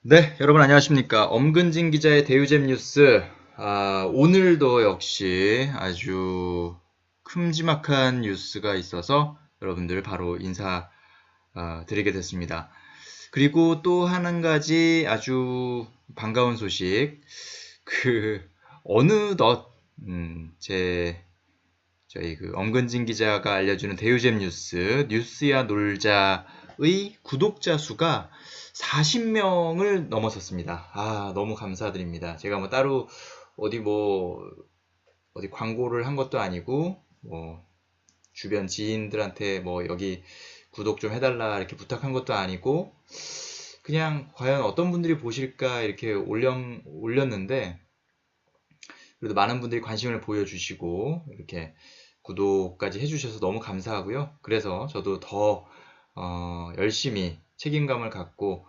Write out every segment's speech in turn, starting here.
네, 여러분 안녕하십니까. 엄근진 기자의 대유잼 뉴스. 오늘도 역시 아주 큼지막한 뉴스가 있어서 여러분들 바로 인사 드리게 됐습니다. 그리고 또 한 가지 아주 반가운 소식. 그 어느덧 저희 엄근진 기자가 알려주는 대유잼 뉴스야 놀자의 구독자 수가 40명을 넘어섰습니다. 너무 감사드립니다. 제가 뭐 따로 어디 어디 광고를 한 것도 아니고, 주변 지인들한테 여기 구독 좀 해달라 이렇게 부탁한 것도 아니고, 그냥 과연 어떤 분들이 보실까 이렇게 올렸는데, 그래도 많은 분들이 관심을 보여주시고, 이렇게 구독까지 해주셔서 너무 감사하고요. 그래서 저도 더 열심히 책임감을 갖고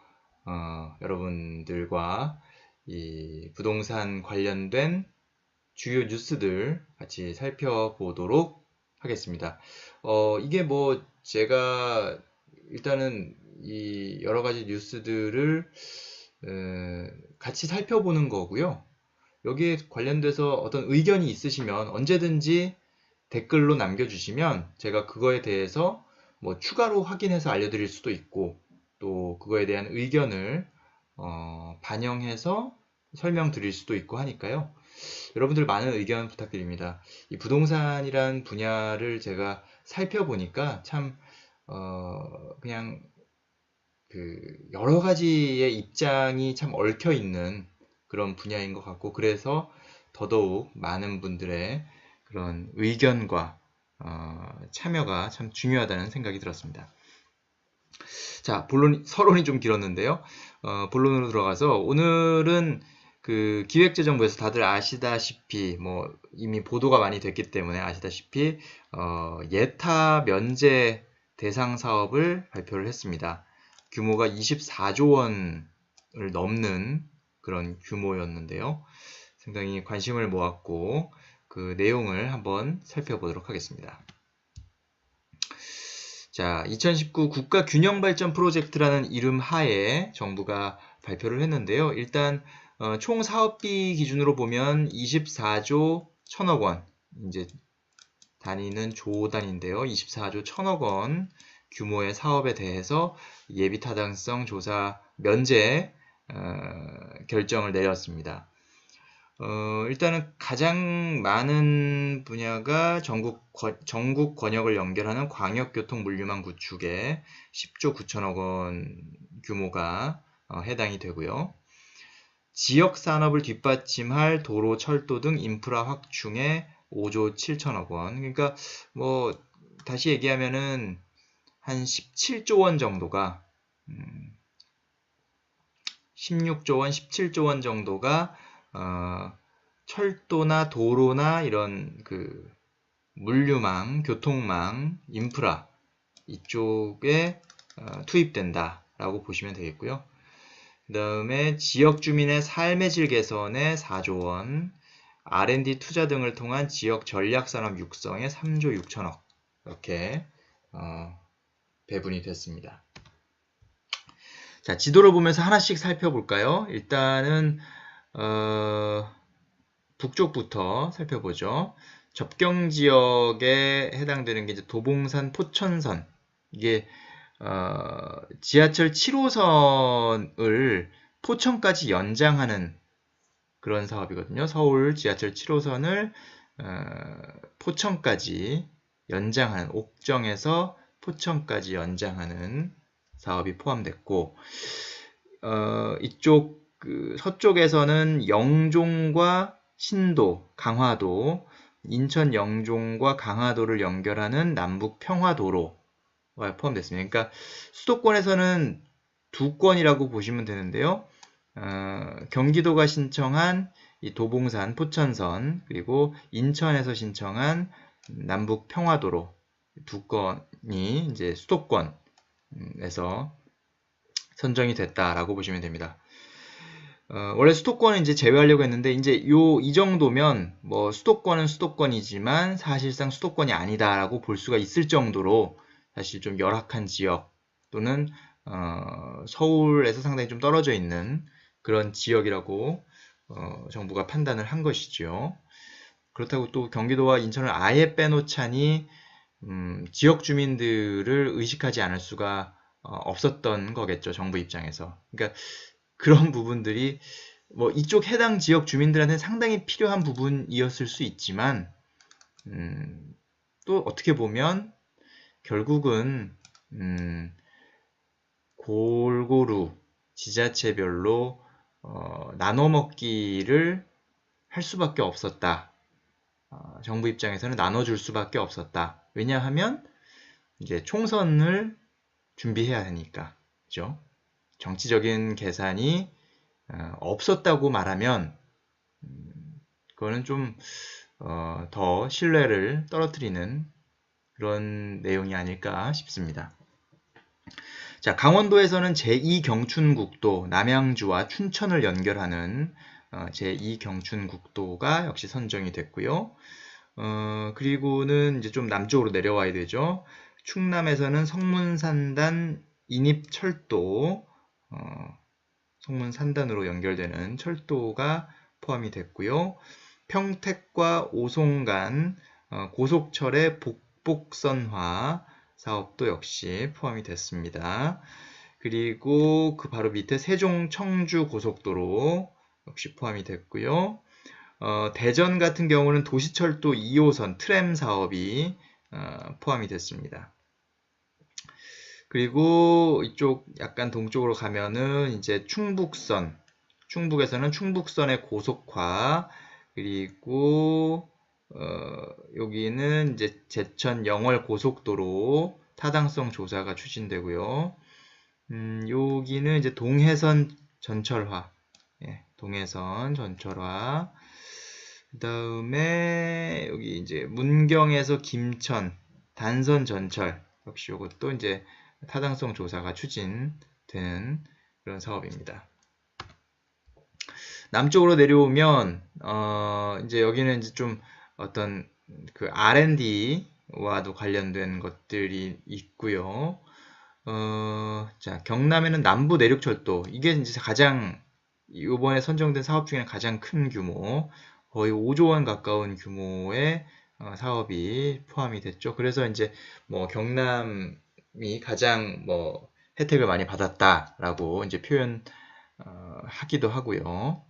여러분들과 이 부동산 관련된 주요 뉴스들 같이 살펴보도록 하겠습니다. 이게 제가 일단은 이 여러 가지 뉴스들을 같이 살펴보는 거고요. 여기에 관련돼서 어떤 의견이 있으시면 언제든지 댓글로 남겨주시면 제가 그거에 대해서 추가로 확인해서 알려드릴 수도 있고, 또 그거에 대한 의견을 반영해서 설명드릴 수도 있고 하니까요. 여러분들 많은 의견 부탁드립니다. 이 부동산이란 분야를 제가 살펴보니까 참 그냥 여러 가지의 입장이 참 얽혀 있는 그런 분야인 것 같고, 그래서 더더욱 많은 분들의 그런 의견과 참여가 참 중요하다는 생각이 들었습니다. 자, 서론이 좀 길었는데요. 본론으로 들어가서 오늘은 기획재정부에서 다들 아시다시피 이미 보도가 많이 됐기 때문에 아시다시피 예타 면제 대상 사업을 발표를 했습니다. 규모가 24조 원을 넘는 그런 규모였는데요. 상당히 관심을 모았고 그 내용을 한번 살펴보도록 하겠습니다. 자, 2019 국가균형발전 프로젝트라는 이름 하에 정부가 발표를 했는데요. 일단 총 사업비 기준으로 보면 24조 1000억 원, 이제 단위는 조 단위인데요. 24조 1000억 원 규모의 사업에 대해서 예비타당성 조사 면제 결정을 내렸습니다. 일단은 가장 많은 분야가 전국 권역을 연결하는 광역교통 물류망 구축에 10조 9천억 원 규모가 해당이 되고요. 지역 산업을 뒷받침할 도로, 철도 등 인프라 확충에 5조 7천억 원. 그러니까 다시 얘기하면은 한 17조 원 정도가 16조 원, 17조 원 정도가 철도나 도로나 이런 물류망, 교통망, 인프라 이쪽에 투입된다라고 보시면 되겠고요. 그 다음에 지역 주민의 삶의 질 개선에 4조 원, R&D 투자 등을 통한 지역 전략산업 육성에 3조 6천억 이렇게 배분이 됐습니다. 자, 지도를 보면서 하나씩 살펴볼까요? 일단은 북쪽부터 살펴보죠. 접경 지역에 해당되는 게 이제 도봉산 포천선. 이게 지하철 7호선을 포천까지 연장하는 그런 사업이거든요. 서울 지하철 7호선을 포천까지 연장하는, 옥정에서 포천까지 연장하는 사업이 포함됐고, 이쪽 서쪽에서는 영종과 신도, 강화도, 인천 영종과 강화도를 연결하는 남북 평화도로가 포함됐습니다. 그러니까 수도권에서는 두 건이라고 보시면 되는데요. 경기도가 신청한 이 도봉산 포천선, 그리고 인천에서 신청한 남북 평화도로 두 건이 이제 수도권에서 선정이 됐다라고 보시면 됩니다. 원래 수도권은 이제 제외하려고 했는데 이제 이 정도면 수도권은 수도권이지만 사실상 수도권이 아니다라고 볼 수가 있을 정도로 사실 좀 열악한 지역 또는 서울에서 상당히 좀 떨어져 있는 그런 지역이라고 정부가 판단을 한 것이죠. 그렇다고 또 경기도와 인천을 아예 빼놓자니 지역 주민들을 의식하지 않을 수가 없었던 거겠죠, 정부 입장에서. 그러니까 그런 부분들이 뭐 이쪽 해당 지역 주민들한테는 상당히 필요한 부분이었을 수 있지만 또 어떻게 보면 결국은 골고루 지자체별로 나눠 먹기를 할 수밖에 없었다. 정부 입장에서는 나눠줄 수밖에 없었다. 왜냐하면 이제 총선을 준비해야 하니까, 그죠? 정치적인 계산이 없었다고 말하면 그거는 좀 더 신뢰를 떨어뜨리는 그런 내용이 아닐까 싶습니다. 자, 강원도에서는 제2경춘국도 남양주와 춘천을 연결하는 제2경춘국도가 역시 선정이 됐고요. 그리고는 이제 좀 남쪽으로 내려와야 되죠. 충남에서는 성문산단 인입철도, 성문산단으로 연결되는 철도가 포함이 됐고요. 평택과 오송 간 고속철의 복복선화 사업도 역시 포함이 됐습니다. 그리고 그 바로 밑에 세종 청주 고속도로 역시 포함이 됐고요. 대전 같은 경우는 도시철도 2호선 트램 사업이 포함이 됐습니다. 그리고 이쪽 약간 동쪽으로 가면은 이제 충북선, 충북에서는 충북선의 고속화, 그리고 여기는 이제 제천 영월 고속도로 타당성 조사가 추진되고요. 여기는 이제 동해선 전철화, 예, 동해선 전철화. 그 다음에 여기 이제 문경에서 김천 단선 전철 역시 이것도 이제 타당성 조사가 추진되는 그런 사업입니다. 남쪽으로 내려오면 이제 여기는 이제 좀 어떤 그 R&D와도 관련된 것들이 있고요. 자, 경남에는 남부 내륙철도, 이게 이제 가장 이번에 선정된 사업 중에는 가장 큰 규모, 거의 5조 원 가까운 규모의 사업이 포함이 됐죠. 그래서 이제 뭐 경남이 가장 뭐 혜택을 많이 받았다라고 이제 표현하기도 하고요.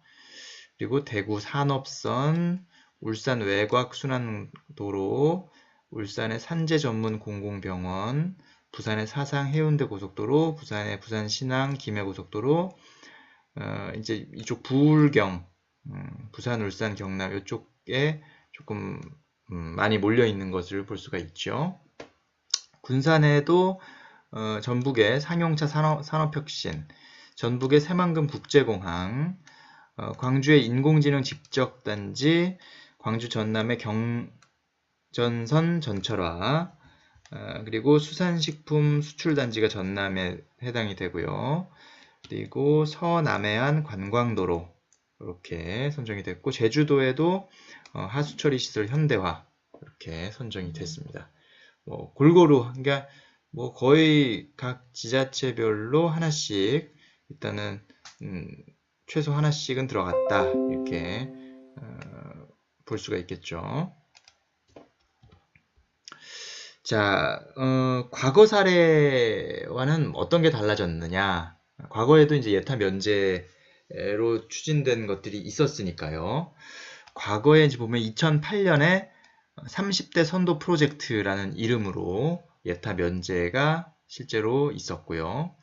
그리고 대구 산업선, 울산 외곽 순환도로, 울산의 산재 전문 공공병원, 부산의 사상 해운대 고속도로, 부산의 부산 신항 김해 고속도로, 이제 이쪽 부울경, 부산, 울산, 경남 이쪽에 조금 많이 몰려 있는 것을 볼 수가 있죠. 군산에도 전북의 상용차 산업혁신, 전북의 새만금 국제공항, 광주의 인공지능 집적단지, 광주 전남의 경전선 전철화, 그리고 수산식품 수출단지가 전남에 해당이 되고요. 그리고 서남해안 관광도로 이렇게 선정이 됐고, 제주도에도 하수처리 시설 현대화 이렇게 선정이 됐습니다. 뭐 골고루, 그러니까 뭐 거의 각 지자체별로 하나씩 일단은 최소 하나씩은 들어갔다 이렇게 볼 수가 있겠죠. 자, 과거 사례와는 어떤 게 달라졌느냐? 과거에도 이제 예타 면제로 추진된 것들이 있었으니까요. 과거에 이제 보면 2008년에 30대 선도 프로젝트라는 이름으로 예타 면제가 실제로 있었고요.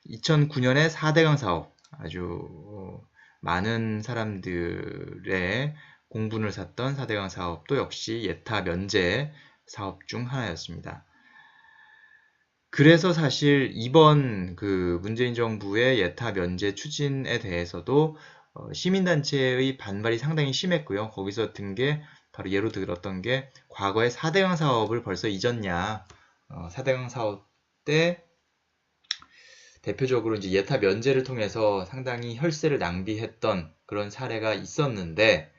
2009년에 4대강 사업, 아주 많은 사람들의 공분을 샀던 4대강 사업도 역시 예타 면제 사업 중 하나였습니다. 그래서 사실 이번 그 문재인 정부의 예타 면제 추진에 대해서도 시민단체의 반발이 상당히 심했고요. 거기서 든 게 바로 예로 들었던 게 과거에 4대강 사업을 벌써 잊었냐. 4대강 사업 때 대표적으로 이제 예타 면제를 통해서 상당히 혈세를 낭비했던 그런 사례가 있었는데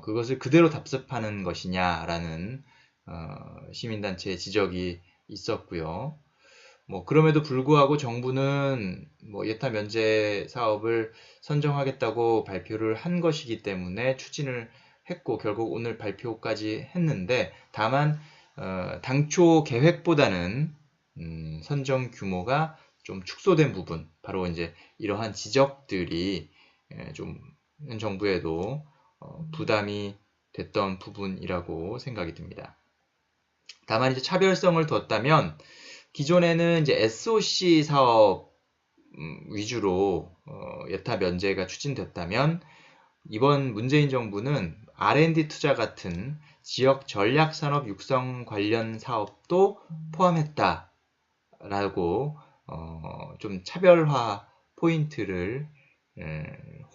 그것을 그대로 답습하는 것이냐라는 시민단체의 지적이 있었고요. 뭐 그럼에도 불구하고 정부는 뭐 예타 면제 사업을 선정하겠다고 발표를 한 것이기 때문에 추진을 했고 결국 오늘 발표까지 했는데 다만 당초 계획보다는 선정 규모가 좀 축소된 부분 바로 이제 이러한 지적들이 좀 현 정부에도 부담이 됐던 부분이라고 생각이 듭니다. 다만 이제 차별성을 뒀다면 기존에는 이제 SOC 사업 위주로 예타 면제가 추진됐다면 이번 문재인 정부는 R&D 투자 같은 지역 전략 산업 육성 관련 사업도 포함했다라고 좀 차별화 포인트를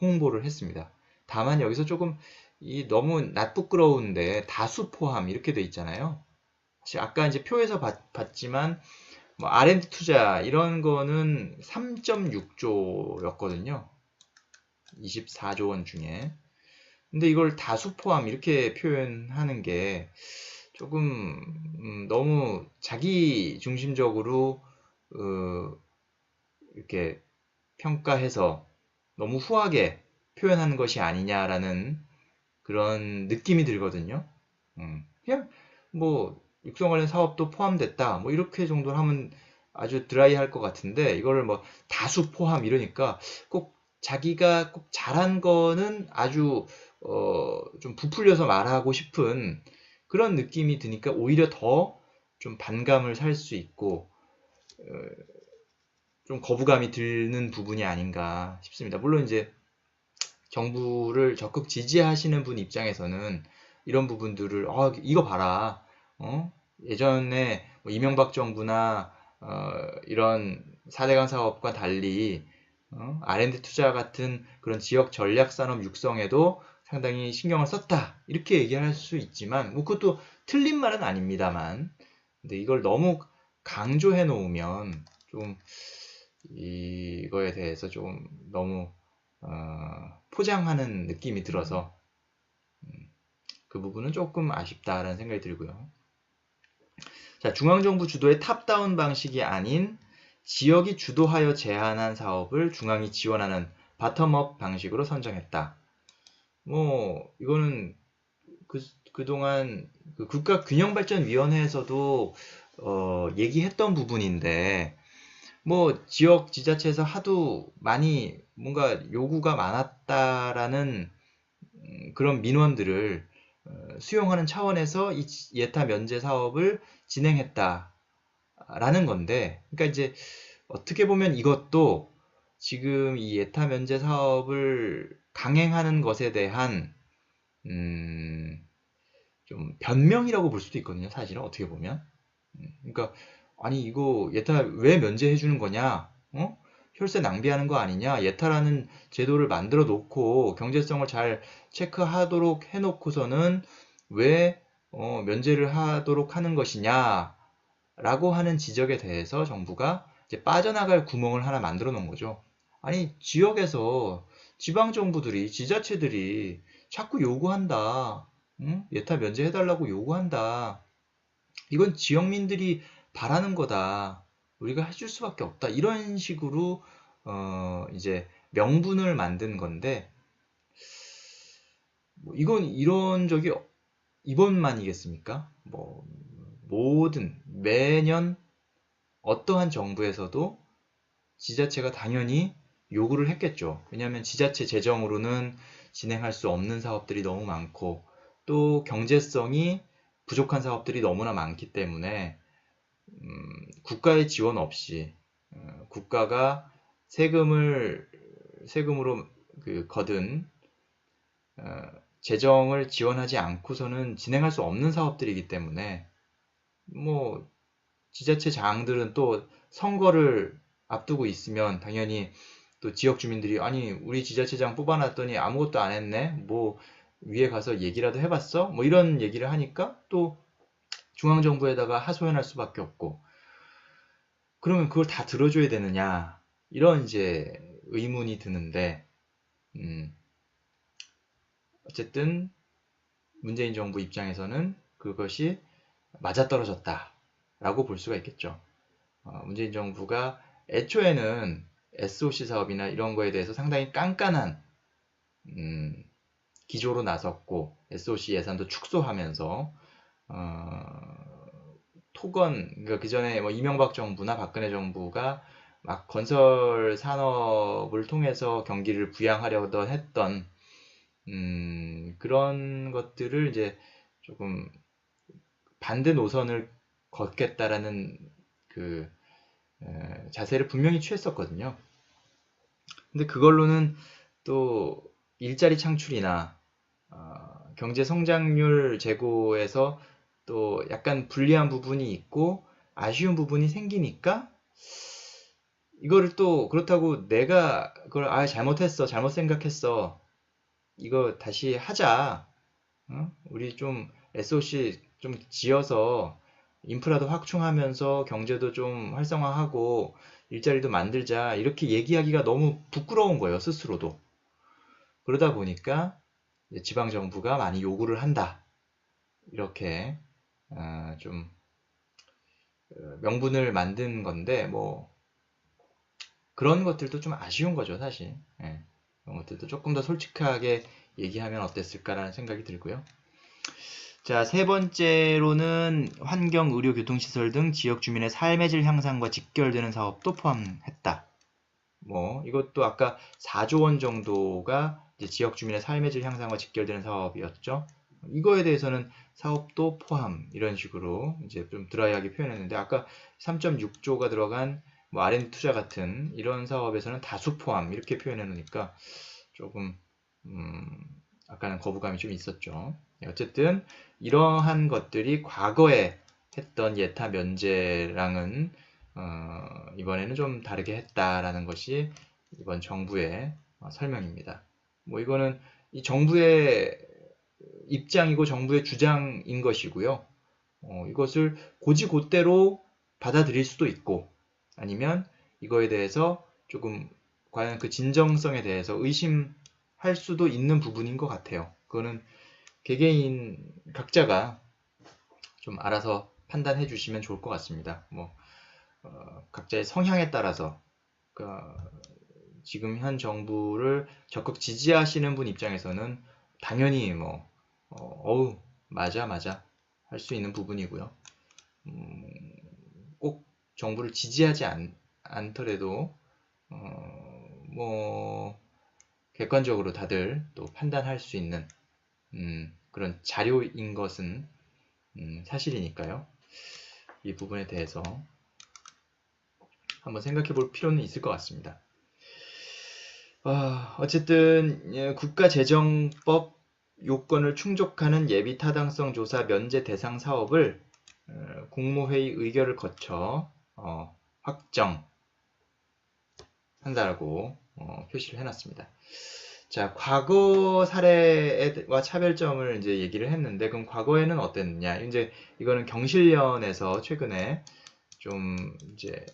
홍보를 했습니다. 다만 여기서 조금 너무 낯부끄러운데 다수 포함 이렇게 돼 있잖아요. 아까 이제 표에서 봤지만 뭐 R&D 투자 이런 거는 3.6조였거든요. 24조 원 중에. 근데 이걸 다수 포함 이렇게 표현하는 게 조금 너무 자기 중심적으로 이렇게 평가해서 너무 후하게 표현하는 것이 아니냐라는 그런 느낌이 들거든요. 그냥 뭐 육성 관련 사업도 포함됐다 뭐 이렇게 정도 하면 아주 드라이할 것 같은데 이거를 뭐 다수 포함 이러니까 꼭 자기가 꼭 잘한 거는 아주 좀 부풀려서 말하고 싶은 그런 느낌이 드니까 오히려 더 좀 반감을 살 수 있고 좀 거부감이 드는 부분이 아닌가 싶습니다. 물론 이제 정부를 적극 지지하시는 분 입장에서는 이런 부분들을 이거 봐라 예전에 뭐 이명박 정부나 이런 4대강 사업과 달리 R&D 투자 같은 그런 지역 전략 산업 육성에도 상당히 신경을 썼다 이렇게 얘기할 수 있지만 뭐 그것도 틀린 말은 아닙니다만 근데 이걸 너무 강조해 놓으면 좀 이거에 대해서 좀 너무 포장하는 느낌이 들어서 그 부분은 조금 아쉽다라는 생각이 들고요. 자, 중앙정부 주도의 탑다운 방식이 아닌 지역이 주도하여 제안한 사업을 중앙이 지원하는 바텀업 방식으로 선정했다. 뭐 이거는 그동안 그 국가균형발전위원회에서도 얘기했던 부분인데 뭐 지역 지자체에서 하도 많이 뭔가 요구가 많았다라는 그런 민원들을 수용하는 차원에서 이 예타 면제 사업을 진행했다라는 건데 그러니까 이제 어떻게 보면 이것도 지금 이 예타 면제 사업을 강행하는 것에 대한 좀 변명이라고 볼 수도 있거든요. 사실은 어떻게 보면 그러니까 아니 이거 예타 왜 면제해 주는 거냐? 혈세 낭비하는 거 아니냐? 예타라는 제도를 만들어 놓고 경제성을 잘 체크하도록 해 놓고서는 왜 면제를 하도록 하는 것이냐? 라고 하는 지적에 대해서 정부가 이제 빠져나갈 구멍을 하나 만들어 놓은 거죠. 아니 지역에서 지방 정부들이 지자체들이 자꾸 요구한다. 예타 면제해달라고 요구한다. 이건 지역민들이 바라는 거다. 우리가 해줄 수밖에 없다. 이런 식으로 이제 명분을 만든 건데 뭐 이건 이런 적이 이번만이겠습니까? 뭐 모든 매년 어떠한 정부에서도 지자체가 당연히 요구를 했겠죠. 왜냐하면 지자체 재정으로는 진행할 수 없는 사업들이 너무 많고 또 경제성이 부족한 사업들이 너무나 많기 때문에 국가의 지원 없이 국가가 세금으로 거둔 재정을 지원하지 않고서는 진행할 수 없는 사업들이기 때문에 뭐 지자체 장들은 또 선거를 앞두고 있으면 당연히 또 지역 주민들이 아니 우리 지자체장 뽑아놨더니 아무것도 안 했네 뭐 위에 가서 얘기라도 해봤어 뭐 이런 얘기를 하니까 또 중앙정부에다가 하소연할 수밖에 없고 그러면 그걸 다 들어줘야 되느냐 이런 이제 의문이 드는데 어쨌든 문재인 정부 입장에서는 그것이 맞아떨어졌다라고 볼 수가 있겠죠. 문재인 정부가 애초에는 SOC 사업이나 이런 거에 대해서 상당히 깐깐한 기조로 나섰고 SOC 예산도 축소하면서 토건, 그러니까 그전에 뭐 이명박 정부나 박근혜 정부가 막 건설 산업을 통해서 경기를 부양하려던 했던 그런 것들을 이제 조금 반대 노선을 걷겠다라는 그 자세를 분명히 취했었거든요. 근데 그걸로는 또 일자리 창출이나 경제 성장률 제고에서 또 약간 불리한 부분이 있고 아쉬운 부분이 생기니까 이거를 또 그렇다고 내가 그걸 잘못했어, 잘못 생각했어, 이거 다시 하자, 우리 좀 SOC 좀 지어서 인프라도 확충하면서 경제도 좀 활성화하고 일자리도 만들자, 이렇게 얘기하기가 너무 부끄러운 거예요, 스스로도. 그러다 보니까 지방정부가 많이 요구를 한다, 이렇게 좀 명분을 만든 건데, 뭐 그런 것들도 좀 아쉬운 거죠, 사실. 예. 그런 것들도 조금 더 솔직하게 얘기하면 어땠을까라는 생각이 들고요. 자, 세 번째로는 환경, 의료, 교통시설 등 지역 주민의 삶의 질 향상과 직결되는 사업도 포함했다. 뭐 이것도 아까 4조 원 정도가 이제 지역 주민의 삶의 질 향상과 직결되는 사업이었죠. 이거에 대해서는 사업도 포함, 이런 식으로 이제 좀 드라이하게 표현했는데, 아까 3.6조가 들어간 뭐 R&D 투자 같은 이런 사업에서는 다수 포함, 이렇게 표현해 놓으니까 조금 아까는 거부감이 좀 있었죠. 어쨌든 이러한 것들이 과거에 했던 예타 면제랑은 이번에는 좀 다르게 했다라는 것이 이번 정부의 설명입니다. 뭐 이거는 이 정부의 입장이고 정부의 주장인 것이고요. 이것을 곧이곧대로 받아들일 수도 있고, 아니면 이거에 대해서 조금 과연 그 진정성에 대해서 의심할 수도 있는 부분인 것 같아요. 그거는 개개인 각자가 좀 알아서 판단해 주시면 좋을 것 같습니다. 뭐 각자의 성향에 따라서 지금 현 정부를 적극 지지하시는 분 입장에서는 당연히 뭐 어우 맞아 할 수 있는 부분이고요. 꼭 정부를 지지하지 않더라도 뭐 객관적으로 다들 또 판단할 수 있는 그런 자료인 것은 사실이니까요. 이 부분에 대해서 한번 생각해 볼 필요는 있을 것 같습니다. 어쨌든 국가재정법 요건을 충족하는 예비 타당성 조사 면제 대상 사업을 국무회의 의결을 거쳐 확정한다라고 표시를 해놨습니다. 자, 과거 사례와 차별점을 이제 얘기를 했는데, 그럼 과거에는 어땠느냐? 이제 이거는 경실련에서 최근에 좀 이제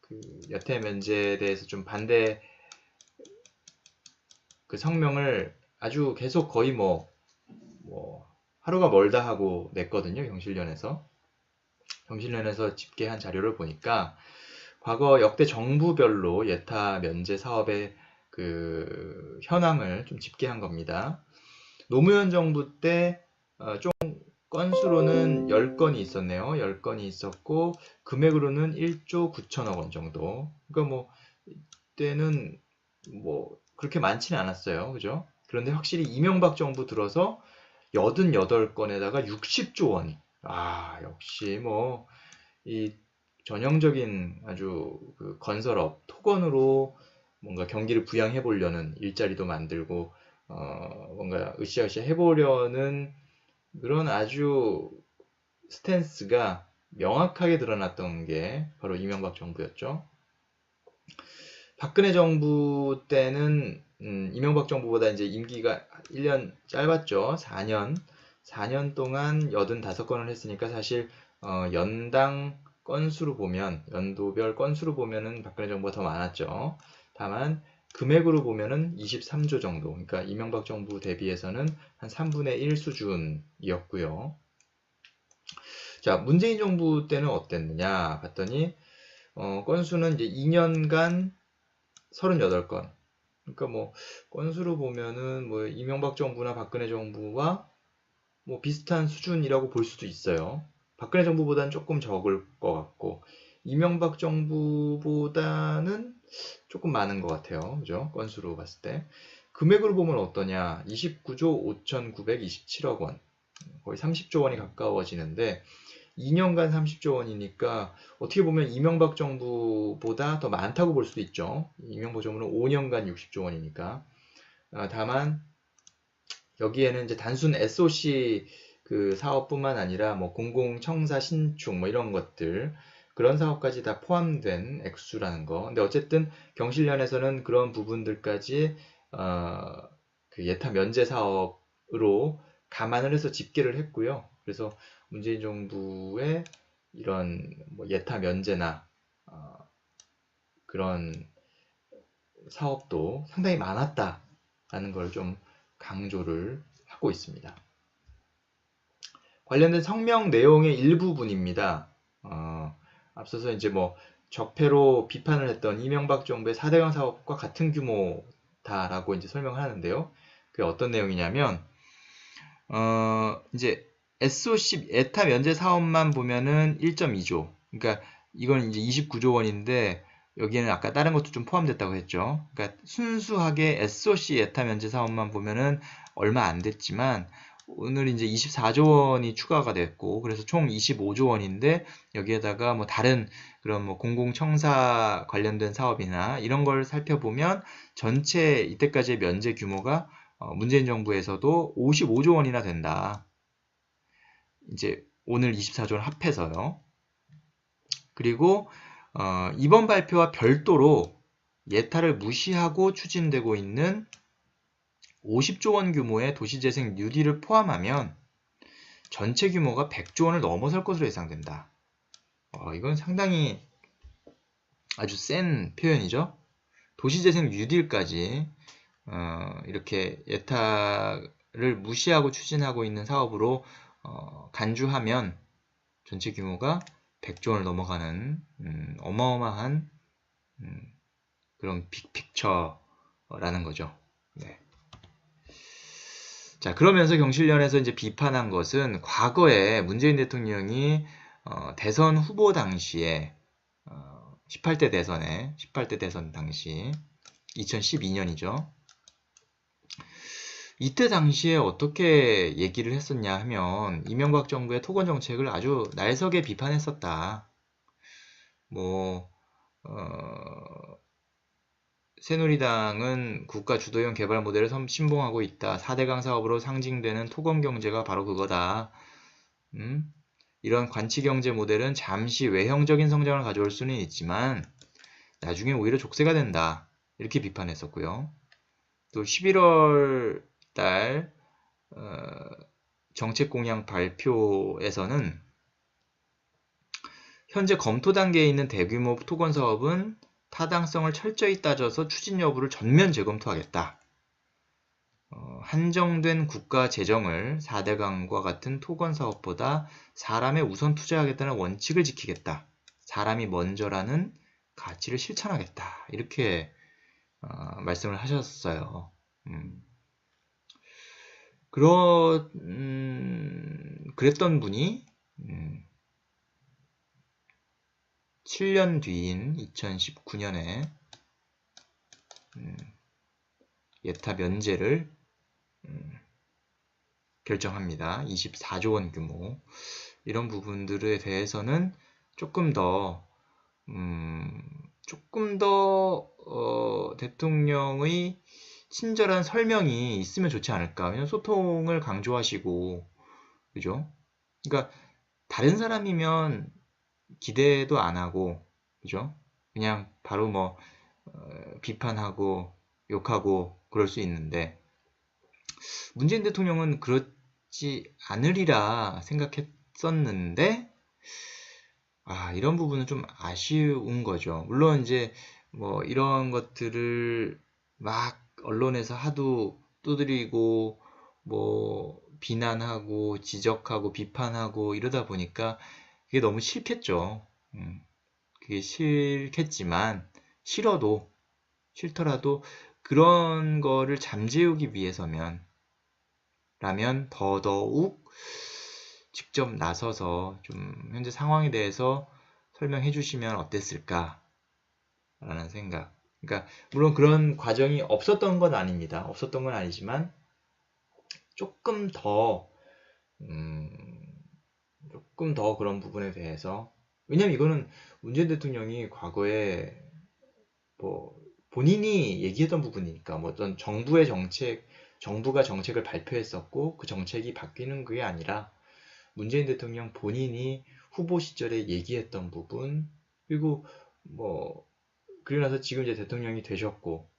그 여태 면제에 대해서 좀 반대 그 성명을 아주 계속 거의 뭐 하루가 멀다 하고 냈거든요. 경실련에서 집계한 자료를 보니까 과거 역대 정부별로 예타 면제 사업의 그 현황을 좀 집계한 겁니다. 노무현 정부 때 좀 건수로는 10건이 있었네요. 10건이 있었고 금액으로는 1조 9천억 원 정도. 그러니까 뭐 이때는 뭐 그렇게 많지는 않았어요. 그죠? 그런데 확실히 이명박 정부 들어서 88건에다가 60조 원. 역시 뭐 이 전형적인 아주 그 건설업, 토건으로 뭔가 경기를 부양해 보려는, 일자리도 만들고 뭔가 으쌰으쌰 해보려는 그런 아주 스탠스가 명확하게 드러났던 게 바로 이명박 정부였죠. 박근혜 정부 때는 이명박 정부보다 이제 임기가 1년 짧았죠. 4년 동안 85건을 했으니까 사실 연당 건수로 보면, 연도별 건수로 보면은 박근혜 정부가 더 많았죠. 다만 금액으로 보면은 23조 정도, 그러니까 이명박 정부 대비해서는 한 3분의 1 수준이었고요. 자, 문재인 정부 때는 어땠느냐 봤더니 건수는 이제 2년간 38건. 그러니까 뭐 건수로 보면은 뭐 이명박 정부나 박근혜 정부와 뭐 비슷한 수준이라고 볼 수도 있어요. 박근혜 정부보다는 조금 적을 것 같고 이명박 정부보다는 조금 많은 것 같아요. 그죠? 건수로 봤을 때. 금액으로 보면 어떠냐? 29조 5,927억 원. 거의 30조 원이 가까워지는데 2년간 30조 원이니까 어떻게 보면 이명박 정부보다 더 많다고 볼 수도 있죠. 이명박 정부는 5년간 60조 원이니까. 다만 여기에는 이제 단순 SOC 그 사업뿐만 아니라 뭐 공공청사 신축 뭐 이런 것들 그런 사업까지 다 포함된 액수라는 거. 근데 어쨌든 경실련에서는 그런 부분들까지 그 예타 면제 사업으로 감안을 해서 집계를 했고요. 그래서 문재인 정부의 이런 뭐 예타 면제나 그런 사업도 상당히 많았다라는 걸 좀 강조를 하고 있습니다. 관련된 성명 내용의 일부분입니다. 앞서서 이제 뭐 적폐로 비판을 했던 이명박 정부의 4대강 사업과 같은 규모다라고 이제 설명하는데요. 그게 어떤 내용이냐면 이제 SOC 에타 면제 사업만 보면은 1.2조. 그러니까 이건 이제 29조 원인데 여기에는 아까 다른 것도 좀 포함됐다고 했죠. 그러니까 순수하게 SOC 에타 면제 사업만 보면은 얼마 안 됐지만 오늘 이제 24조 원이 추가가 됐고 그래서 총 25조 원인데 여기에다가 뭐 다른 그런 뭐 공공청사 관련된 사업이나 이런 걸 살펴보면 전체 이때까지의 면제 규모가 문재인 정부에서도 55조 원이나 된다. 이제 오늘 24조를 합해서요. 그리고 이번 발표와 별도로 예타를 무시하고 추진되고 있는 50조 원 규모의 도시재생 뉴딜을 포함하면 전체 규모가 100조 원을 넘어설 것으로 예상된다. 이건 상당히 아주 센 표현이죠. 도시재생 뉴딜까지 이렇게 예타를 무시하고 추진하고 있는 사업으로 간주하면 전체 규모가 100조 원을 넘어가는 어마어마한 그런 빅픽처라는 거죠. 네. 자, 그러면서 경실련에서 이제 비판한 것은 과거에 문재인 대통령이 대선 후보 당시에 18대 대선 당시 2012년이죠. 이때 당시에 어떻게 얘기를 했었냐 하면 이명박 정부의 토건 정책을 아주 날석에 비판했었다. 뭐 새누리당은 국가 주도형 개발 모델을 신봉하고 있다. 4대강 사업으로 상징되는 토건 경제가 바로 그거다. 이런 관치 경제 모델은 잠시 외형적인 성장을 가져올 수는 있지만 나중에 오히려 족쇄가 된다. 이렇게 비판했었고요. 또 11월 달 정책 공약 발표에서는 현재 검토 단계에 있는 대규모 토건 사업은 타당성을 철저히 따져서 추진 여부를 전면 재검토하겠다. 한정된 국가 재정을 4대강과 같은 토건 사업보다 사람에 우선 투자하겠다는 원칙을 지키겠다. 사람이 먼저라는 가치를 실천하겠다. 이렇게 말씀을 하셨어요. 그랬던 분이 7년 뒤인 2019년에 예타 면제를 결정합니다. 24조 원 규모. 이런 부분들에 대해서는 조금 더 대통령의 친절한 설명이 있으면 좋지 않을까. 왜냐면 소통을 강조하시고, 그죠? 그러니까 다른 사람이면 기대도 안 하고, 그죠? 그냥 바로 뭐 비판하고 욕하고 그럴 수 있는데 문재인 대통령은 그렇지 않으리라 생각했었는데 이런 부분은 좀 아쉬운 거죠. 물론 이제 뭐 이런 것들을 막 언론에서 하도 두드리고 뭐 비난하고 지적하고 비판하고 이러다 보니까 그게 너무 싫겠죠. 되게 싫더라도 그런 거를 잠재우기 위해서면 더더욱 직접 나서서 좀 현재 상황에 대해서 설명해 주시면 어땠을까 라는 생각. 그러니까 물론 그런 과정이 없었던 건 아닙니다. 없었던 건 아니지만 조금 더 그런 부분에 대해서, 왜냐면 이거는 문재인 대통령이 과거에 뭐 본인이 얘기했던 부분이니까, 뭐 어떤 정부가 정책을 발표했었고 그 정책이 바뀌는 게 아니라 문재인 대통령 본인이 후보 시절에 얘기했던 부분, 그리고 그리고 나서 지금 이제 대통령이 되셨고,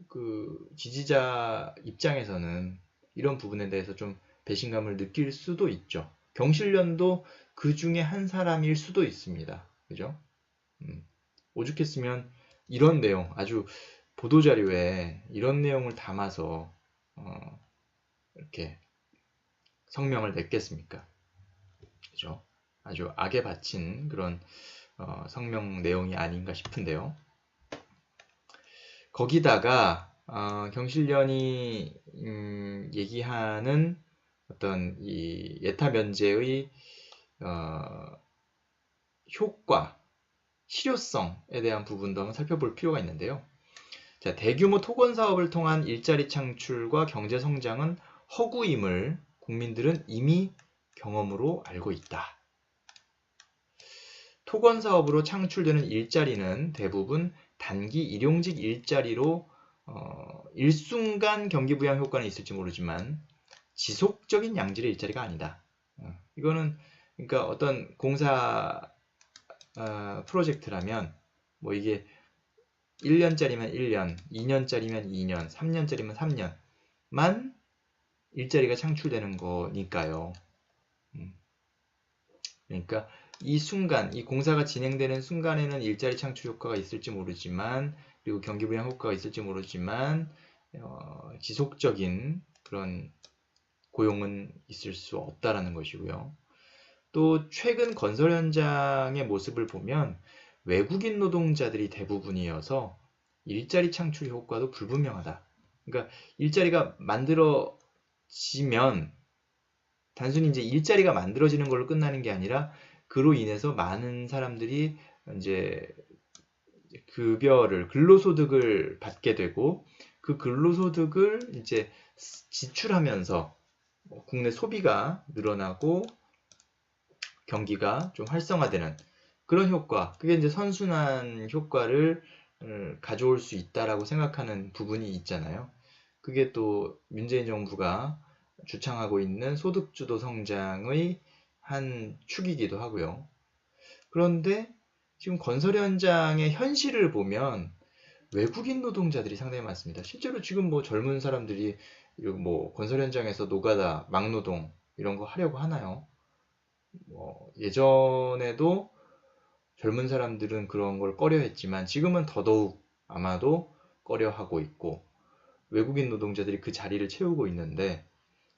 그 지지자 입장에서는 이런 부분에 대해서 좀 배신감을 느낄 수도 있죠. 경실련도 그 중에 한 사람일 수도 있습니다. 그죠? 오죽했으면 이런 내용, 아주 보도자료에 이런 내용을 담아서 이렇게 성명을 냈겠습니까? 그죠? 아주 악에 바친 그런 성명 내용이 아닌가 싶은데요. 거기다가 경실련이 얘기하는 어떤 이 예타 면제의 효과, 실효성에 대한 부분도 한번 살펴볼 필요가 있는데요. 자, 대규모 토건 사업을 통한 일자리 창출과 경제 성장은 허구임을 국민들은 이미 경험으로 알고 있다. 토건 사업으로 창출되는 일자리는 대부분 단기 일용직 일자리로 일순간 경기 부양 효과는 있을지 모르지만 지속적인 양질의 일자리가 아니다. 이거는 그러니까 어떤 공사 프로젝트라면 뭐 이게 1년짜리면 1년, 2년짜리면 2년, 3년짜리면 3년만 일자리가 창출되는 거니까요. 그러니까 이 순간, 이 공사가 진행되는 순간에는 일자리 창출 효과가 있을지 모르지만, 그리고 경기 부양 효과가 있을지 모르지만 지속적인 그런 고용은 있을 수 없다라는 것이고요. 또 최근 건설 현장의 모습을 보면 외국인 노동자들이 대부분이어서 일자리 창출 효과도 불분명하다. 그러니까 일자리가 만들어지면 단순히 이제 일자리가 만들어지는 걸로 끝나는 게 아니라 그로 인해서 많은 사람들이 이제 근로소득을 받게 되고, 그 근로소득을 이제 지출하면서 국내 소비가 늘어나고 경기가 좀 활성화되는 그런 효과, 그게 이제 선순환 효과를 가져올 수 있다라고 생각하는 부분이 있잖아요. 그게 또 문재인 정부가 주창하고 있는 소득주도 성장의 한 축이기도 하고요. 그런데 지금 건설 현장의 현실을 보면 외국인 노동자들이 상당히 많습니다. 실제로 지금 뭐 젊은 사람들이 뭐 건설 현장에서 노가다, 막노동 이런 거 하려고 하나요? 예전에도 젊은 사람들은 그런 걸 꺼려했지만 지금은 더더욱 아마도 꺼려하고 있고, 외국인 노동자들이 그 자리를 채우고 있는데,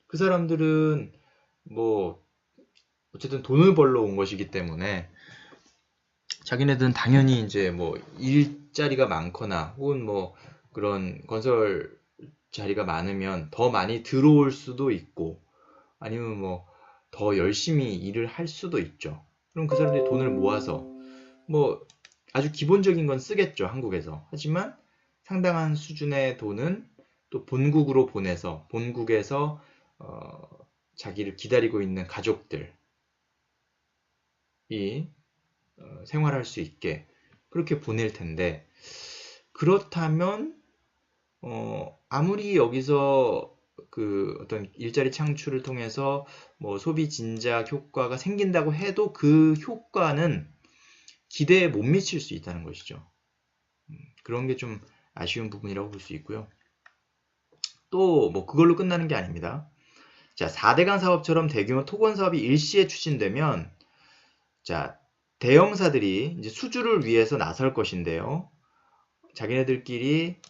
그 사람들은 뭐 어쨌든 돈을 벌러 온 것이기 때문에 자기네들은 당연히 이제 뭐 일자리가 많거나 혹은 뭐 그런 건설 자리가 많으면 더 많이 들어올 수도 있고, 아니면 뭐 더 열심히 일을 할 수도 있죠. 그럼 그 사람들이 돈을 모아서 뭐 아주 기본적인 건 쓰겠죠, 한국에서. 하지만 상당한 수준의 돈은 또 본국으로 보내서 본국에서 자기를 기다리고 있는 가족들이 생활할 수 있게 그렇게 보낼 텐데, 그렇다면 아무리 여기서 그 어떤 일자리 창출을 통해서 뭐 소비 진작 효과가 생긴다고 해도 그 효과는 기대에 못 미칠 수 있다는 것이죠. 그런 게 좀 아쉬운 부분이라고 볼 수 있고요. 또 뭐 그걸로 끝나는 게 아닙니다. 자, 4대강 사업처럼 대규모 토건 사업이 일시에 추진되면, 자, 대형사들이 이제 수주를 위해서 나설 것인데요. 자기네들끼리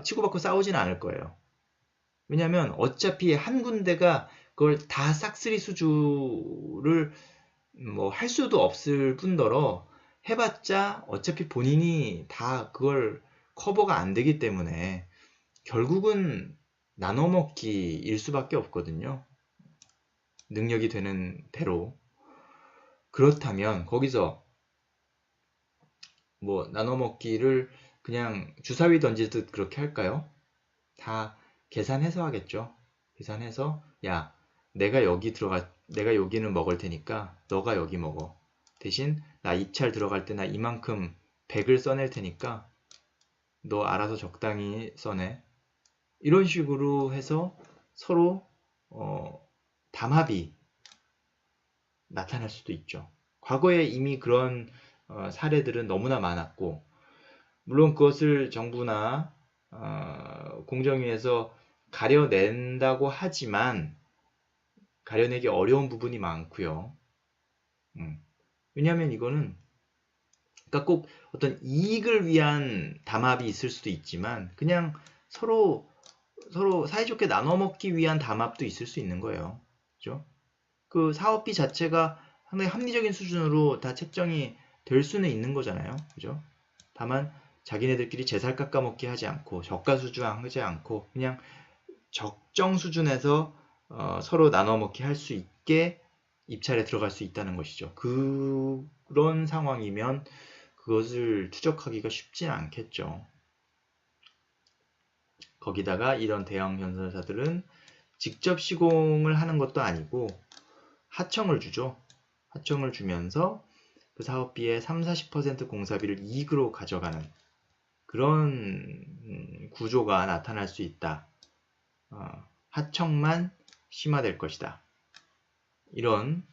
치고받고 싸우지는 않을 거예요. 왜냐하면 어차피 한 군데가 그걸 다 싹쓸이 수주를 뭐 할 수도 없을 뿐더러 해봤자 어차피 본인이 다 그걸 커버가 안 되기 때문에 결국은 나눠먹기일 수밖에 없거든요. 능력이 되는 대로. 그렇다면 거기서 뭐 나눠먹기를 그냥 주사위 던지듯 그렇게 할까요? 다 계산해서 하겠죠. 계산해서 야, 내가 여기는 먹을 테니까 너가 여기 먹어. 대신 나 입찰 들어갈 때 나 이만큼 100을 써낼 테니까 너 알아서 적당히 써내. 이런 식으로 해서 서로 담합이 나타날 수도 있죠. 과거에 이미 그런 사례들은 너무나 많았고, 물론 그것을 정부나 공정위에서 가려낸다고 하지만 가려내기 어려운 부분이 많고요. 왜냐하면 이거는 그러니까 꼭 어떤 이익을 위한 담합이 있을 수도 있지만 그냥 서로 사이좋게 나눠 먹기 위한 담합도 있을 수 있는 거예요. 그죠? 그 사업비 자체가 상당히 합리적인 수준으로 다 책정이 될 수는 있는 거잖아요. 그죠? 다만 자기네들끼리 제살 깎아먹기 하지 않고 저가 수주하지 않고 그냥 적정 수준에서 서로 나눠 먹기 할 수 있게 입찰에 들어갈 수 있다는 것이죠. 그런 상황이면 그것을 추적하기가 쉽지 않겠죠. 거기다가 이런 대형 건설사들은 직접 시공을 하는 것도 아니고 하청을 주죠. 하청을 주면서 그 사업비의 30-40% 공사비를 이익으로 가져가는 그런 구조가 나타날 수 있다. 하청만 심화될 것이다. 이런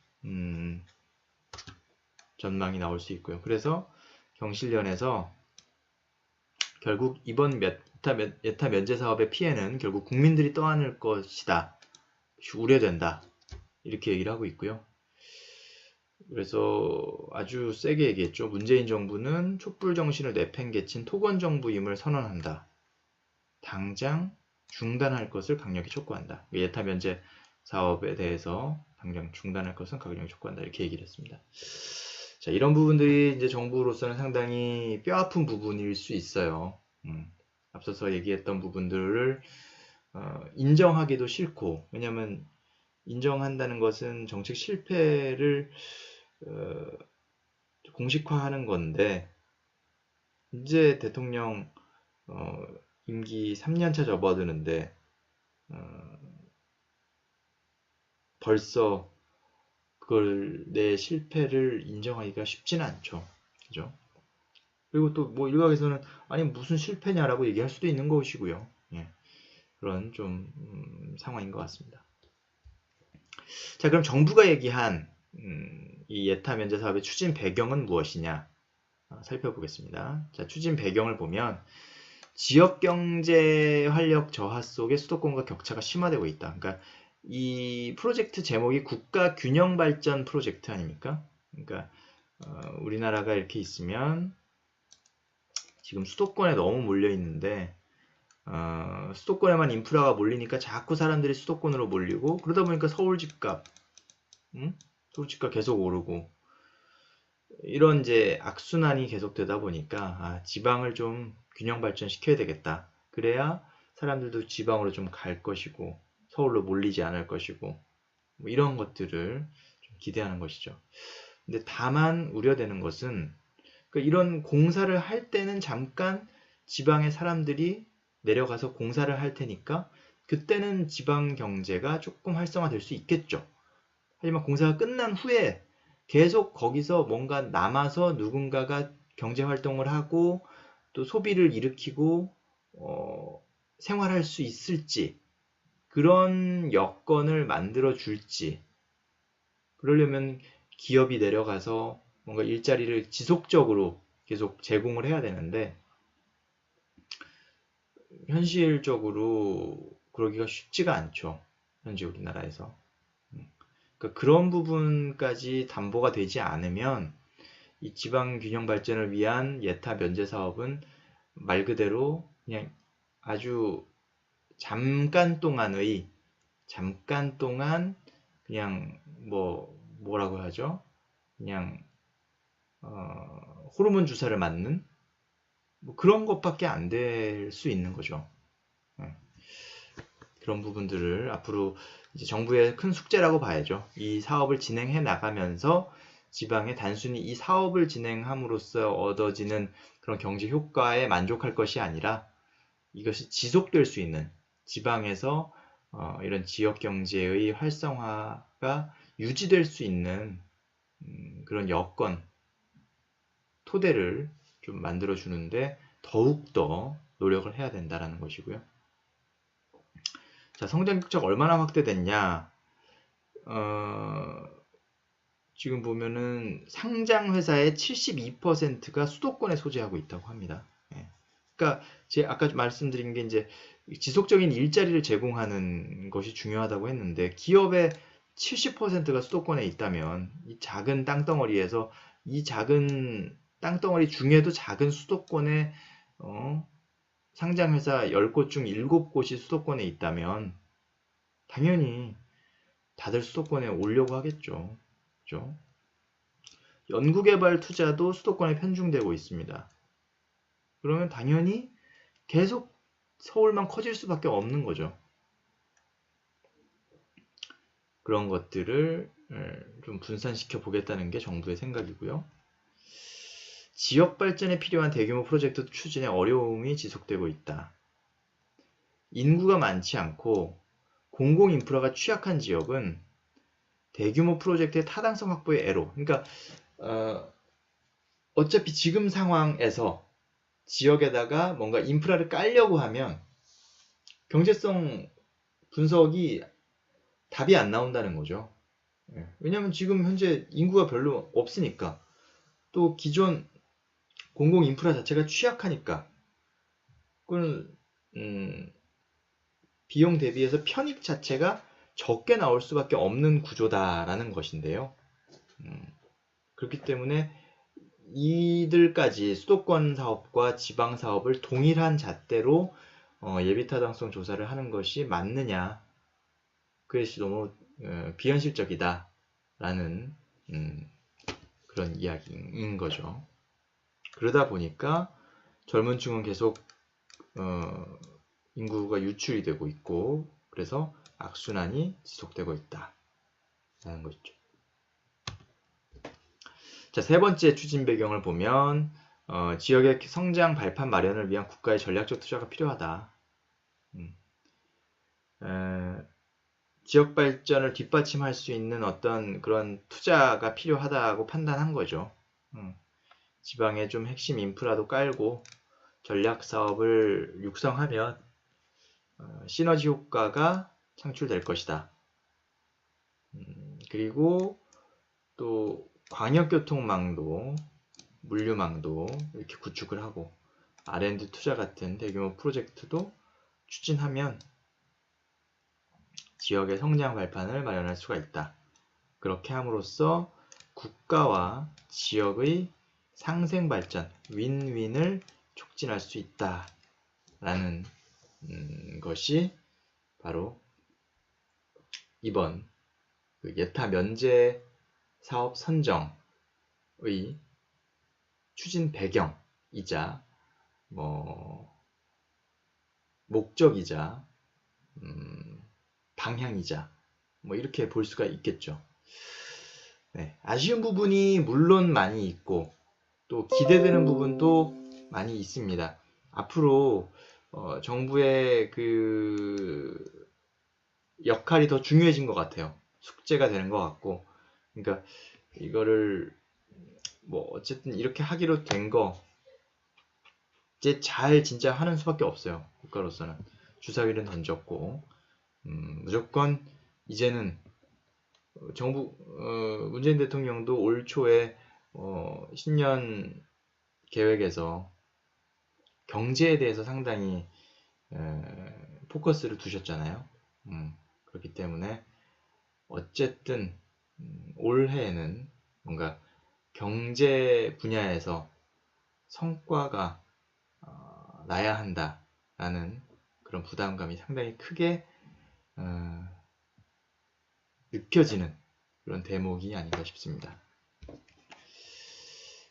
전망이 나올 수 있고요. 그래서 경실련에서 결국 이번 예타 면제 사업의 피해는 결국 국민들이 떠안을 것이다. 우려된다. 이렇게 얘기를 하고 있고요. 그래서 아주 세게 얘기했죠. 문재인 정부는 촛불 정신을 내팽개친 토건 정부임을 선언한다. 당장 중단할 것을 강력히 촉구한다. 예타 면제 사업에 대해서 당장 중단할 것은 강력히 촉구한다. 이렇게 얘기를 했습니다. 자, 이런 부분들이 이제 정부로서는 상당히 뼈아픈 부분일 수 있어요. 앞서서 얘기했던 부분들을 인정하기도 싫고, 왜냐하면 인정한다는 것은 정책 실패를 공식화하는 건데, 이제 대통령 임기 3년차 접어드는데 벌써 그걸 내 실패를 인정하기가 쉽지는 않죠. 그죠? 그리고 또 뭐 일각에서는 아니 무슨 실패냐라고 얘기할 수도 있는 것이고요. 예, 그런 좀 상황인 것 같습니다. 자, 그럼 정부가 얘기한 이 예타 면제 사업의 추진 배경은 무엇이냐 살펴보겠습니다. 자, 추진 배경을 보면 지역 경제 활력 저하 속에 수도권과 격차가 심화되고 있다. 그러니까 이 프로젝트 제목이 국가 균형 발전 프로젝트 아닙니까? 그러니까 우리나라가 이렇게 있으면 지금 수도권에 너무 몰려 있는데 수도권에만 인프라가 몰리니까 자꾸 사람들이 수도권으로 몰리고 그러다 보니까 서울 집값 계속 오르고 이런 이제 악순환이 계속되다 보니까 지방을 좀 균형 발전시켜야 되겠다. 그래야 사람들도 지방으로 좀 갈 것이고 서울로 몰리지 않을 것이고 뭐 이런 것들을 좀 기대하는 것이죠. 근데 다만 우려되는 것은 이런 공사를 할 때는 잠깐 지방의 사람들이 내려가서 공사를 할 테니까 그때는 지방 경제가 조금 활성화될 수 있겠죠. 하지만 공사가 끝난 후에 계속 거기서 뭔가 남아서 누군가가 경제 활동을 하고 또 소비를 일으키고 생활할 수 있을지 그런 여건을 만들어 줄지 그러려면 기업이 내려가서 뭔가 일자리를 지속적으로 계속 제공을 해야 되는데 현실적으로 그러기가 쉽지가 않죠. 현재 우리나라에서. 그러니까 그런 부분까지 담보가 되지 않으면 이 지방 균형 발전을 위한 예타 면제 사업은 말 그대로 그냥 아주 잠깐 동안 그냥 뭐라고 하죠? 그냥 호르몬 주사를 맞는 뭐 그런 것밖에 안 될 수 있는 거죠. 그런 부분들을 앞으로 이제 정부의 큰 숙제라고 봐야죠. 이 사업을 진행해 나가면서 지방에 단순히 이 사업을 진행함으로써 얻어지는 그런 경제 효과에 만족할 것이 아니라 이것이 지속될 수 있는 지방에서 이런 지역 경제의 활성화가 유지될 수 있는 그런 여건, 토대를 좀 만들어 주는데 더욱더 노력을 해야 된다는 것이고요. 자, 성장 국적 얼마나 확대됐냐? 지금 보면은 상장 회사의 72%가 수도권에 소재하고 있다고 합니다. 그러니까 제가 아까 말씀드린 게 이제 지속적인 일자리를 제공하는 것이 중요하다고 했는데 기업의 70%가 수도권에 있다면 이 작은 땅덩어리에서 이 작은 땅덩어리 중에도 작은 수도권에 상장회사 10곳 중 7곳이 수도권에 있다면 당연히 다들 수도권에 오려고 하겠죠. 그죠? 연구개발 투자도 수도권에 편중되고 있습니다. 그러면 당연히 계속 서울만 커질 수밖에 없는 거죠. 그런 것들을 좀 분산시켜 보겠다는 게 정부의 생각이고요. 지역 발전에 필요한 대규모 프로젝트 추진에 어려움이 지속되고 있다. 인구가 많지 않고 공공 인프라가 취약한 지역은 대규모 프로젝트의 타당성 확보의 애로. 그러니까 어차피 지금 상황에서 지역에다가 뭔가 인프라를 깔려고 하면 경제성 분석이 답이 안 나온다는 거죠. 왜냐하면 지금 현재 인구가 별로 없으니까 또 기존 공공 인프라 자체가 취약하니까 그걸 비용 대비해서 편익 자체가 적게 나올 수밖에 없는 구조다라는 것인데요. 그렇기 때문에 이들까지 수도권 사업과 지방 사업을 동일한 잣대로 예비타당성 조사를 하는 것이 맞느냐, 그것이 너무 비현실적이다라는 그런 이야기인 거죠. 그러다 보니까 젊은 층은 계속 인구가 유출이 되고 있고 그래서 악순환이 지속되고 있다라는 것이죠. 자, 세 번째 추진 배경을 보면 지역의 성장 발판 마련을 위한 국가의 전략적 투자가 필요하다. 지역 발전을 뒷받침할 수 있는 어떤 그런 투자가 필요하다고 판단한 거죠. 지방에 좀 핵심 인프라도 깔고 전략 사업을 육성하면 시너지 효과가 창출될 것이다. 그리고 또 광역교통망도, 물류망도 이렇게 구축을 하고 R&D 투자 같은 대규모 프로젝트도 추진하면 지역의 성장 발판을 마련할 수가 있다. 그렇게 함으로써 국가와 지역의 상생 발전, 윈윈을 촉진할 수 있다라는 것이 바로 이번 예타 면제 사업 선정의 추진 배경이자 목적이자 방향이자 이렇게 볼 수가 있겠죠. 네, 아쉬운 부분이 물론 많이 있고 또 기대되는 부분도 많이 있습니다. 앞으로 정부의 그 역할이 더 중요해진 것 같아요. 숙제가 되는 것 같고, 그러니까 이거를 어쨌든 이렇게 하기로 된 거 이제 잘 진짜 하는 수밖에 없어요. 국가로서는 주사위를 던졌고 무조건 이제는 정부 문재인 대통령도 올 초에 신년 계획에서 경제에 대해서 상당히 포커스를 두셨잖아요. 그렇기 때문에 어쨌든 올해에는 뭔가 경제 분야에서 성과가 나야 한다라는 그런 부담감이 상당히 크게 느껴지는 그런 대목이 아닌가 싶습니다.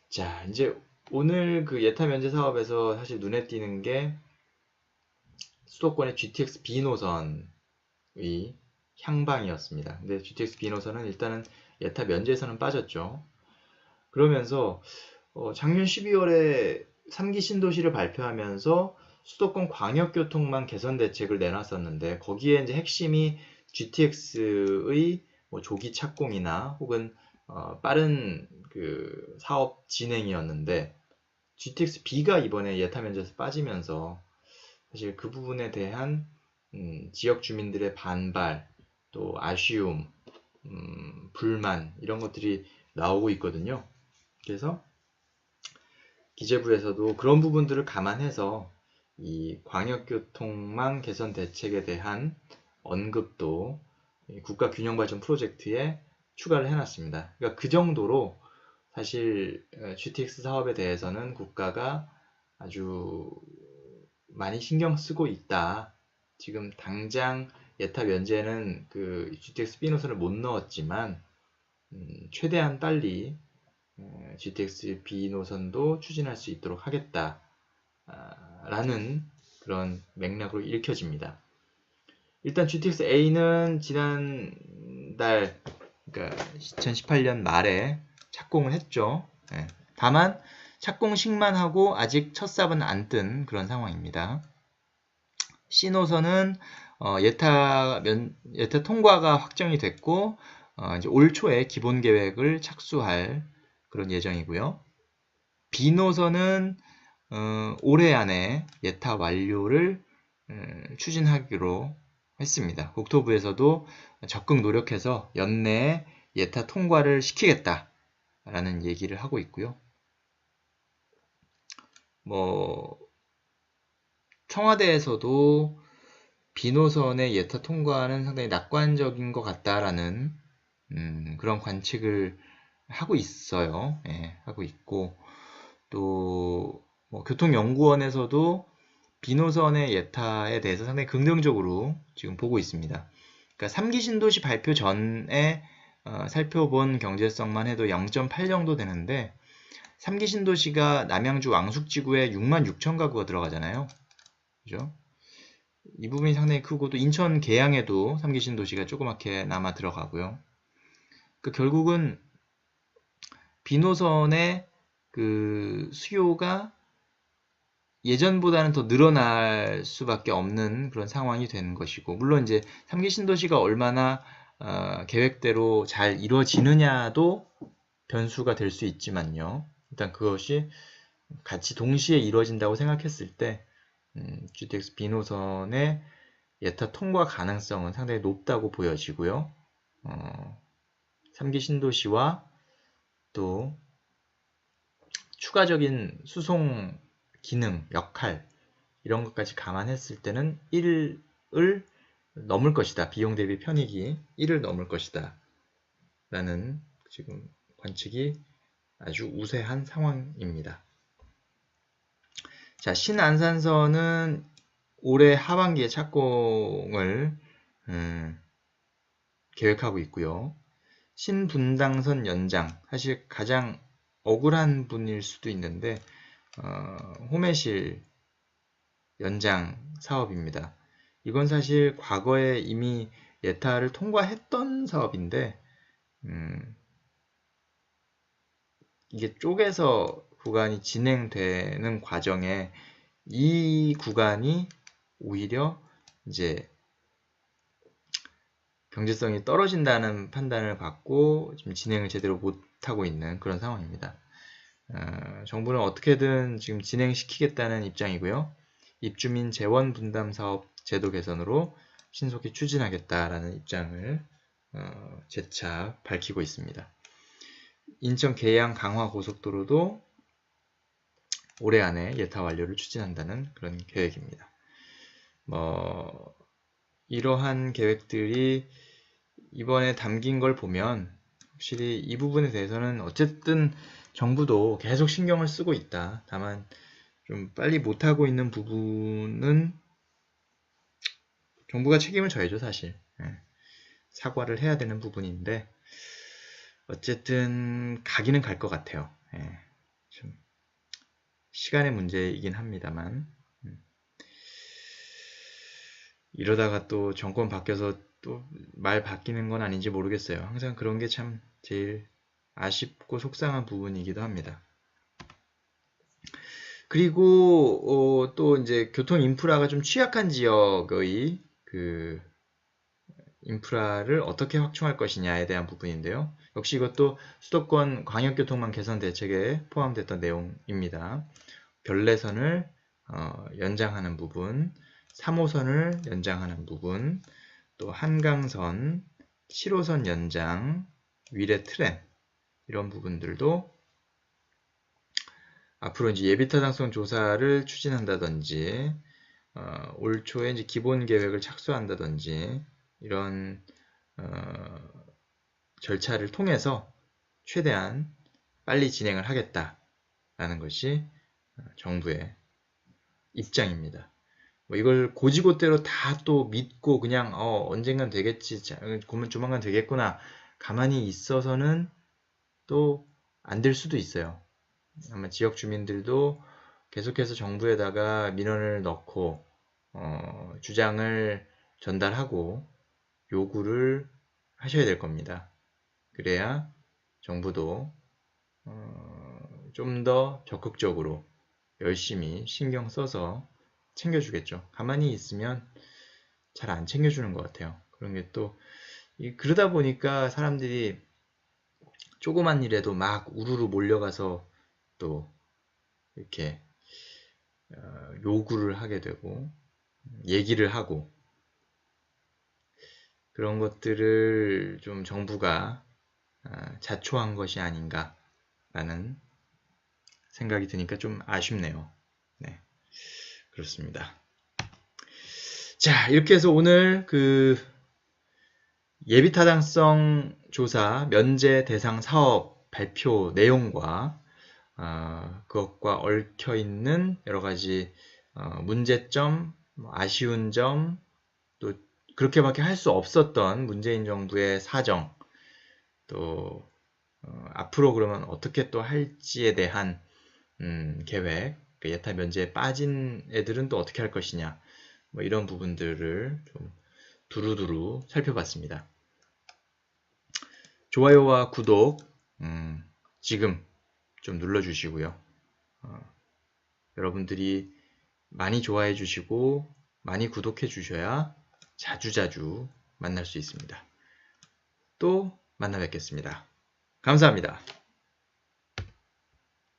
자, 이제 오늘 그 예타 면제 사업에서 사실 눈에 띄는 게 수도권의 GTX B 노선의 향방이었습니다. 근데 GTX B 노선은 일단은 예타 면제에서는 빠졌죠. 그러면서 작년 12월에 3기 신도시를 발표하면서 수도권 광역교통망 개선 대책을 내놨었는데 거기에 이제 핵심이 GTX의 뭐 조기 착공이나 혹은 빠른 그 사업 진행이었는데 GTX B가 이번에 예타 면제에서 빠지면서 사실 그 부분에 대한 지역 주민들의 반발, 또 아쉬움, 불만 이런 것들이 나오고 있거든요. 그래서 기재부에서도 그런 부분들을 감안해서 이 광역교통망 개선 대책에 대한 언급도 국가균형발전 프로젝트에 추가를 해놨습니다. 그러니까 그 정도로 사실 GTX 사업에 대해서는 국가가 아주 많이 신경 쓰고 있다. 지금 당장 예타 면제는 그 GTX B 노선을 못 넣었지만 최대한 빨리 GTX B 노선도 추진할 수 있도록 하겠다 라는 그런 맥락으로 읽혀집니다. 일단 GTX A는 지난달 그러니까 2018년 말에 착공을 했죠. 다만 착공식만 하고 아직 첫 삽은 안 뜬 그런 상황입니다. C 노선은 예타 통과가 확정이 됐고 이제 올 초에 기본 계획을 착수할 그런 예정이고요. B 노선은 올해 안에 예타 완료를 추진하기로 했습니다. 국토부에서도 적극 노력해서 연내에 예타 통과를 시키겠다라는 얘기를 하고 있고요. 뭐 청와대에서도 B 노선의 예타 통과는 상당히 낙관적인 것 같다라는 그런 관측을 하고 있어요. 하고 있고 또 뭐 교통연구원에서도 B 노선의 예타에 대해서 상당히 긍정적으로 지금 보고 있습니다. 그러니까 3기 신도시 발표 전에 살펴본 경제성만 해도 0.8 정도 되는데 3기 신도시가 남양주 왕숙지구에 66,000가구가 들어가잖아요. 그죠? 이 부분이 상당히 크고 또 인천 계양에도 3기 신도시가 조그맣게 남아 들어가고요. 그 결국은 B 노선의 그 수요가 예전보다는 더 늘어날 수밖에 없는 그런 상황이 되는 것이고, 물론 이제 3기 신도시가 얼마나 계획대로 잘 이루어지느냐도 변수가 될 수 있지만요. 일단 그것이 같이 동시에 이루어진다고 생각했을 때 GTX B 노선의 예타 통과 가능성은 상당히 높다고 보여지고요. 3기 신도시와 또 추가적인 수송 기능, 역할 이런 것까지 감안했을 때는 1을 넘을 것이다. 비용 대비 편익이 1을 넘을 것이다. 라는 지금 관측이 아주 우세한 상황입니다. 자, 신안산선은 올해 하반기에 착공을 계획하고 있고요. 신분당선 연장, 사실 가장 억울한 분일 수도 있는데 호매실 연장 사업입니다. 이건 사실 과거에 이미 예타를 통과했던 사업인데 이게 쪼개서 구간이 진행되는 과정에 이 구간이 오히려 이제 경제성이 떨어진다는 판단을 받고 지금 진행을 제대로 못하고 있는 그런 상황입니다. 정부는 어떻게든 지금 진행시키겠다는 입장이고요. 입주민 재원 분담 사업 제도 개선으로 신속히 추진하겠다라는 입장을 재차 밝히고 있습니다. 인천 계양 강화 고속도로도 올해 안에 예타 완료를 추진한다는 그런 계획입니다. 이러한 계획들이 이번에 담긴 걸 보면 확실히 이 부분에 대해서는 어쨌든 정부도 계속 신경을 쓰고 있다. 다만 좀 빨리 못하고 있는 부분은 정부가 책임을 져야죠, 사실. 사과를 해야 되는 부분인데 어쨌든 가기는 갈 것 같아요. 좀 시간의 문제이긴 합니다만 이러다가 또 정권 바뀌어서 또 말 바뀌는 건 아닌지 모르겠어요. 항상 그런 게 참 제일 아쉽고 속상한 부분이기도 합니다. 그리고 또 이제 교통 인프라가 좀 취약한 지역의 그 인프라를 어떻게 확충할 것이냐에 대한 부분인데요. 역시 이것도 수도권 광역교통망 개선 대책에 포함됐던 내용입니다. 별내선을 연장하는 부분, 3호선을 연장하는 부분, 또 한강선, 7호선 연장, 위례 트램 이런 부분들도 앞으로 이제 예비타당성 조사를 추진한다든지 올 초에 이제 기본 계획을 착수한다든지 이런 절차를 통해서 최대한 빨리 진행을 하겠다라는 것이 정부의 입장입니다. 뭐 이걸 고지고대로 다 또 믿고 그냥 언젠간 되겠지, 조만간 되겠구나 가만히 있어서는 또 안 될 수도 있어요. 아마 지역 주민들도 계속해서 정부에다가 민원을 넣고 주장을 전달하고 요구를 하셔야 될 겁니다. 그래야 정부도 좀 더 적극적으로 열심히 신경 써서 챙겨주겠죠. 가만히 있으면 잘 안 챙겨주는 것 같아요. 그런 게 또 그러다 보니까 사람들이 조그만 일에도 막 우르르 몰려가서 또 이렇게 요구를 하게 되고 얘기를 하고 그런 것들을 좀 정부가 자초한 것이 아닌가라는 생각이 드니까 좀 아쉽네요. 네, 그렇습니다. 자, 이렇게 해서 오늘 그 예비타당성 조사 면제 대상 사업 발표 내용과 그것과 얽혀 있는 여러 가지 문제점, 아쉬운 점, 또 그렇게밖에 할 수 없었던 문재인 정부의 사정, 또 앞으로 그러면 어떻게 또 할지에 대한 계획, 예타 면제에 빠진 애들은 또 어떻게 할 것이냐, 뭐 이런 부분들을 좀 두루두루 살펴봤습니다. 좋아요와 구독 지금 좀 눌러주시고요. 여러분들이 많이 좋아해 주시고 많이 구독해 주셔야 자주자주 만날 수 있습니다. 또 만나 뵙겠습니다. 감사합니다.